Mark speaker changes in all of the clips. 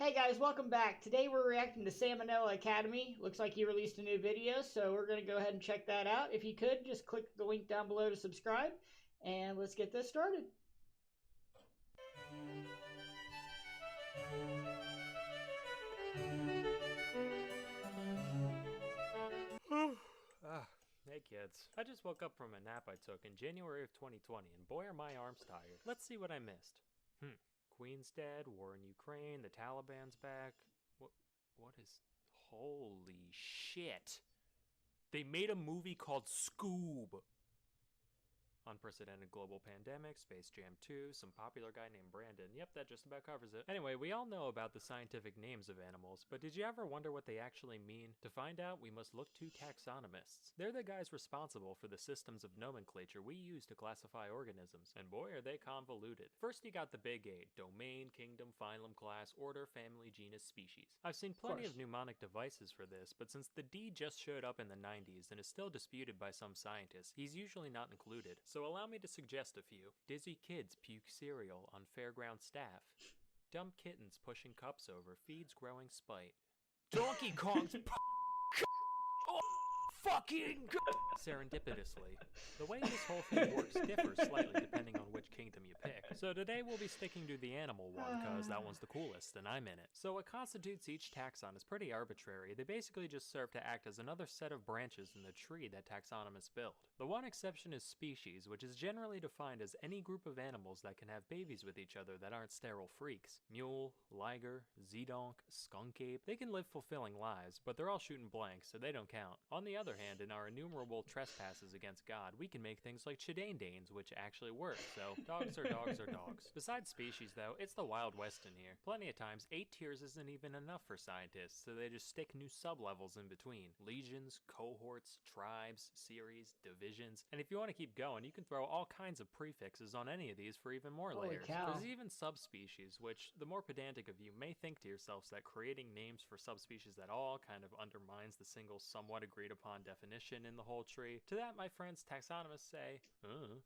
Speaker 1: Hey guys, welcome back. Today we're reacting to Salmonella Academy. Looks like he released a new video, so we're going to go ahead and check that out. If you could, just click the link down below to subscribe, and let's get this started.
Speaker 2: Hey kids. I just woke up from a nap I took in January of 2020, and boy are my arms tired. Let's see what I missed. Queen's dead, war in Ukraine, the Taliban's back. What is... Holy shit. They made a movie called Scoob. Unprecedented global pandemic, Space Jam 2, some popular guy named Brandon. Yep, that just about covers it. Anyway, we all know about the scientific names of animals, but did you ever wonder what they actually mean? To find out, we must look to taxonomists. They're the guys responsible for the systems of nomenclature we use to classify organisms, and boy are they convoluted. First you got the big 8, domain, kingdom, phylum, class, order, family, genus, species. I've seen plenty of mnemonic devices for this, but since the D just showed up in the 90s and is still disputed by some scientists, he's usually not included. So allow me to suggest a few. Dizzy kids puke cereal on fairground staff. Dumb kittens pushing cups over feeds growing spite. Donkey Kong's fucking serendipitously. The way this whole thing works differs slightly depending on which kingdom you pick. So today we'll be sticking to the animal one because that one's the coolest and I'm in it. So what constitutes each taxon is pretty arbitrary. They basically just serve to act as another set of branches in the tree that taxonomists build. The one exception is species, which is generally defined as any group of animals that can have babies with each other that aren't sterile freaks. Mule, liger, zedonk, skunk ape, they can live fulfilling lives, but they're all shooting blanks, so they don't count. On the other hand, in our innumerable trespasses against God, we can make things like chidandanes, which actually work, so dogs are dogs are dogs. Besides species though, it's the Wild West in here. Plenty of times, 8 tiers isn't even enough for scientists, so they just stick new sub-levels in between. Legions, cohorts, tribes, series, divisions, and if you want to keep going, you can throw all kinds of prefixes on any of these for even more layers. There's even subspecies, which the more pedantic of you may think to yourselves that creating names for subspecies at all kind of undermines the single somewhat agreed upon definition in the whole tree. To that, my friends taxonomists say,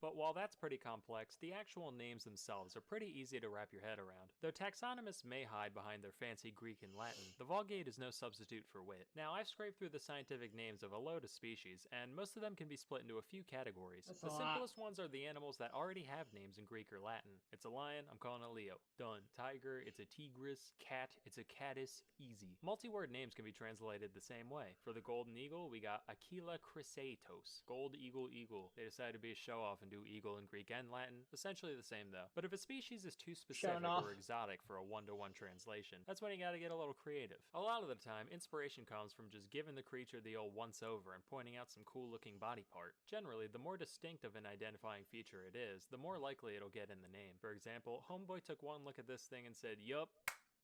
Speaker 2: But while that's pretty complex, the actual names themselves are pretty easy to wrap your head around. Though taxonomists may hide behind their fancy Greek and Latin, the Vulgate is no substitute for wit. Now, I've scraped through the scientific names of a load of species, and most of them can be split into a few categories. The simplest ones are the animals that already have names in Greek or Latin. It's a lion, I'm calling it Leo. Done. Tiger, it's a tigris. Cat, it's a catus. Easy. Multi-word names can be translated the same way. For the golden eagle, we got Aquila chrysaetos. Gold eagle eagle. They decided to be a show-off and do eagle in Greek and Latin. Essentially the same though. But if a species is too specific or exotic for a one-to-one translation, that's when you gotta get a little creative. A lot of the time, inspiration comes from just giving the creature the old once-over and pointing out some cool-looking body part. Generally, the more distinct of an identifying feature it is, the more likely it'll get in the name. For example, Homeboy took one look at this thing and said, yup,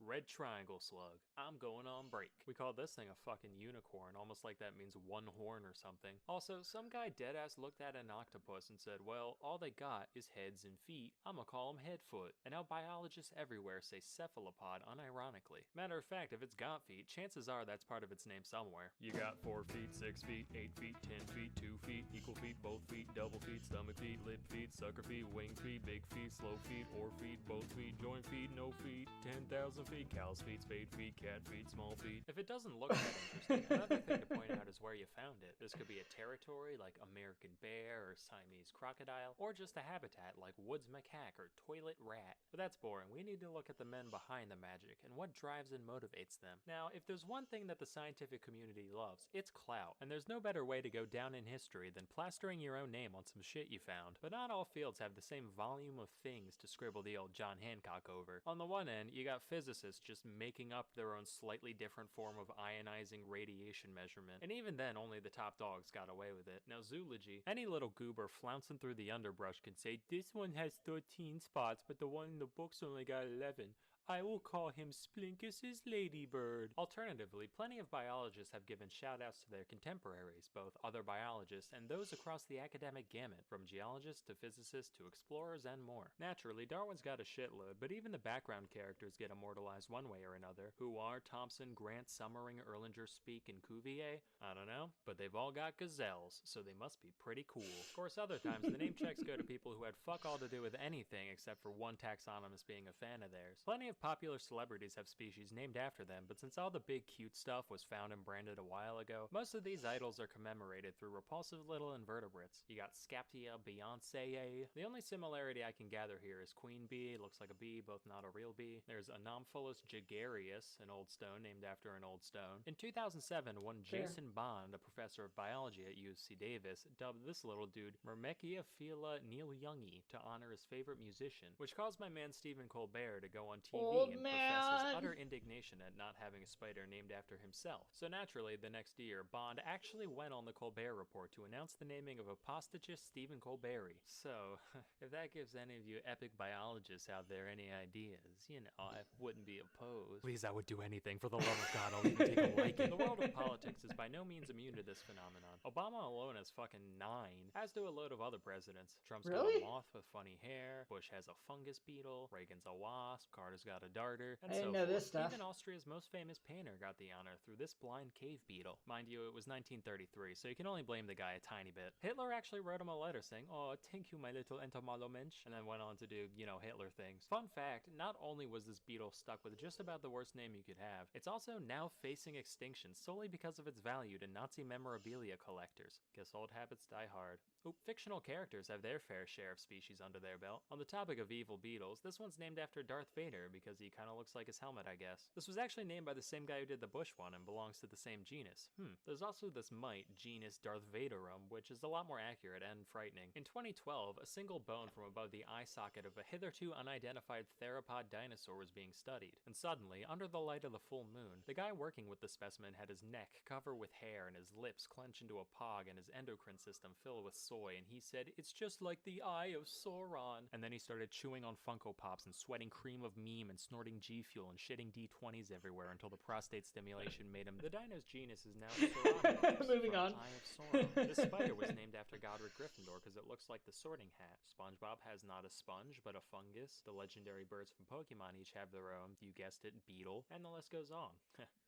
Speaker 2: red triangle slug. I'm going on break. We call this thing a fucking unicorn, almost like that means one horn or something. Also, some guy deadass looked at an octopus and said, well, all they got is heads and feet. I'ma call them headfoot. And now biologists everywhere say cephalopod unironically. Matter of fact, if it's got feet, chances are that's part of its name somewhere. You got 4 feet, 6 feet, 8 feet, 10 feet, 2 feet, equal feet, both feet, double feet, stomach feet, lip feet, sucker feet, wing feet, big feet, slow feet, or feet, both feet, joint feet, no feet, 10,000 feet, cow's feet, spade feet, cat feet, small feet. If it doesn't look that interesting, another thing to point out is where you found it. This could be a territory like American bear or Siamese crocodile, or just a habitat like woods macaque or toilet rat. But that's boring. We need to look at the men behind the magic and what drives and motivates them. Now, if there's one thing that the scientific community loves, it's clout. And there's no better way to go down in history than plastering your own name on some shit you found. But not all fields have the same volume of things to scribble the old John Hancock over. On the one end, you got physicists just making up their own slightly different form of ionizing radiation measurement. And even then, only the top dogs got away with it. Now zoology, any little goober flouncing through the underbrush can say, this one has 13 spots, but the one in the book's only got 11. I will call him Splinkus's ladybird. Alternatively, plenty of biologists have given shout-outs to their contemporaries, both other biologists and those across the academic gamut, from geologists to physicists to explorers and more. Naturally, Darwin's got a shitload, but even the background characters get immortalized one way or another. Who are Thomson, Grant, Summering, Erlanger, Speke, and Cuvier? I don't know, but they've all got gazelles, so they must be pretty cool. Of course, other times the name checks go to people who had fuck all to do with anything except for one taxonomist being a fan of theirs. Plenty of of popular celebrities have species named after them, but since all the big cute stuff was found and branded a while ago, most of these idols are commemorated through repulsive little invertebrates. You got Scaptia, Beyonce. The only similarity I can gather here is queen bee. It looks like a bee, both not a real bee. There's Anomphilus gregarius, an old stone named after an old stone. In 2007, one Jason Bond, a professor of biology at UC Davis, dubbed this little dude Myrmecia Neil Youngie to honor his favorite musician, which caused my man Stephen Colbert to go on TV and profess his utter indignation at not having a spider named after himself. So naturally, the next year, Bond actually went on the Colbert Report to announce the naming of apostachus Stephen Colbert. So, if that gives any of you epic biologists out there any ideas, you know, I wouldn't be opposed. Please, I would do anything for the love of God. I'll even take a liking. The world of politics is by no means immune to this phenomenon. Obama alone has fucking 9, as do a load of other presidents. Trump's got a moth with funny hair, Bush has a fungus beetle, Reagan's a wasp, Carter's got a darter, and
Speaker 1: I didn't know this stuff.
Speaker 2: Even Austria's most famous painter got the honor through this blind cave beetle. Mind you, it was 1933, so you can only blame the guy a tiny bit. Hitler actually wrote him a letter saying, "Oh, thank you, my little entomolomensch," and then went on to do, you know, Hitler things. Fun fact, not only was this beetle stuck with just about the worst name you could have, it's also now facing extinction solely because of its value to Nazi memorabilia collectors. Guess old habits die hard. Oop, fictional characters have their fair share of species under their belt. On the topic of evil beetles, this one's named after Darth Vader because he kind of looks like his helmet, I guess. This was actually named by the same guy who did the Bush one and belongs to the same genus. There's also this mite, genus Darth Vaderum, which is a lot more accurate and frightening. In 2012, a single bone from above the eye socket of a hitherto unidentified theropod dinosaur was being studied. And suddenly, under the light of the full moon, the guy working with the specimen had his neck covered with hair and his lips clenched into a pog and his endocrine system filled with soy, and he said, "It's just like the eye of Sauron." And then he started chewing on Funko Pops and sweating cream of meme and snorting G Fuel and shitting D20s everywhere until the prostate stimulation made him. The dino's genus is now Sauron.
Speaker 1: Moving on.
Speaker 2: Eye of Sauron. This spider was named after Godric Gryffindor because it looks like the Sorting Hat. SpongeBob has not a sponge, but a fungus. The legendary birds from Pokemon each have their own, you guessed it, beetle, and the list goes on.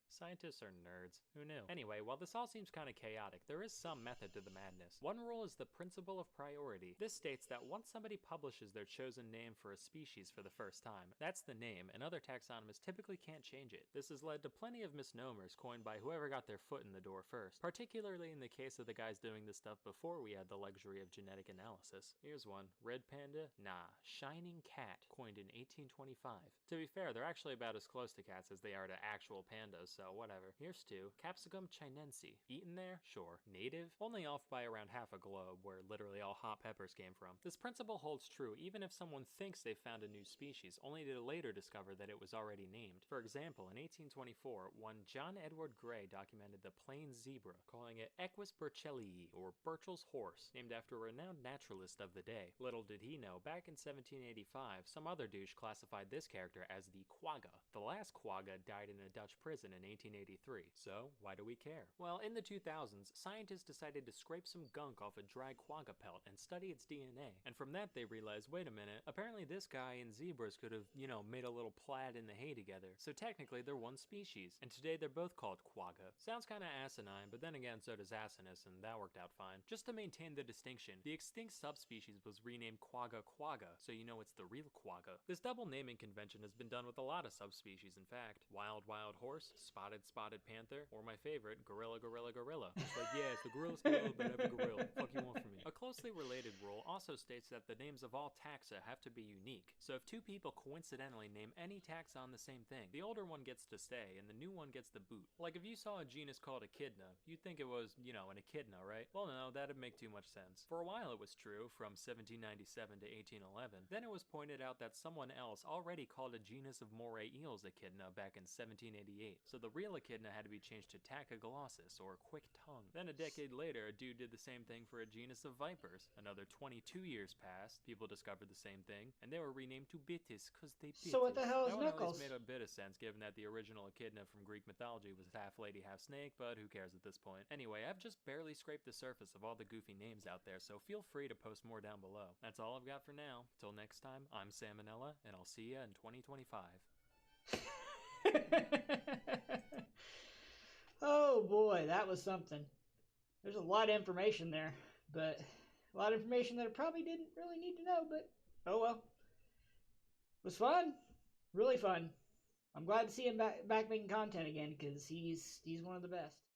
Speaker 2: Scientists are nerds. Who knew? Anyway, while this all seems kind of chaotic, there is some method to the madness. One rule is the principle of priority. This states that once somebody publishes their chosen name for a species for the first time, that's the name, and other taxonomists typically can't change it. This has led to plenty of misnomers coined by whoever got their foot in the door first, particularly in the case of the guys doing this stuff before we had the luxury of genetic analysis. Here's one. Red panda? Nah. Shining cat, coined in 1825. To be fair, they're actually about as close to cats as they are to actual pandas, so whatever. Here's 2. Capsicum chinense. Eaten there? Sure. Native? Only off by around half a globe, where literally all hot peppers came from. This principle holds true even if someone thinks they found a new species, only to later discover that it was already named. For example, in 1824, one John Edward Gray documented the plains zebra, calling it Equus burchellii, or Burchell's horse, named after a renowned naturalist of the day. Little did he know, back in 1785, some other douche classified this character as the quagga. The last quagga died in a Dutch prison in 1883. So, why do we care? Well, in the 2000s, scientists decided to scrape some gunk off a dry quagga pelt and study its DNA. And from that they realized, wait a minute, apparently this guy and zebras could have, you know, made a little plaid in the hay together. So technically they're one species. And today they're both called quagga. Sounds kinda asinine, but then again so does asinus, and that worked out fine. Just to maintain the distinction, the extinct subspecies was renamed quagga quagga, so you know it's the real quagga. This double naming convention has been done with a lot of subspecies, in fact. Wild horse, spotted panther, or my favorite, gorilla. It's like, yeah, it's the gorilla's gorilla, but every gorilla. Fuck you want from me. A closely related rule also states that the names of all taxa have to be unique. So if 2 people coincidentally name any taxa on the same thing, the older one gets to stay and the new one gets the boot. Like if you saw a genus called echidna, you'd think it was, you know, an echidna, right? Well, no, that'd make too much sense. For a while it was true, from 1797 to 1811. Then it was pointed out that someone else already called a genus of moray eels echidna back in 1788. So the real echidna had to be changed to Tachyglossus, or quick tongue. Then a decade later, a dude did the same thing for a genus of vipers. Another 22 years passed, people discovered the same thing, and they were renamed to Bitis because they bit.
Speaker 1: So what the hell is
Speaker 2: that one
Speaker 1: Knuckles?
Speaker 2: At least made a bit of sense, given that the original echidna from Greek mythology was half lady, half snake, but who cares at this point? Anyway, I've just barely scraped the surface of all the goofy names out there, so feel free to post more down below. That's all I've got for now. Till next time, I'm Salmonella, and I'll see ya in 2025.
Speaker 1: Oh boy, that was something. There's a lot of information there, but a lot of information that I probably didn't really need to know, but oh well. It was fun. Really fun. I'm glad to see him back making content again because he's one of the best.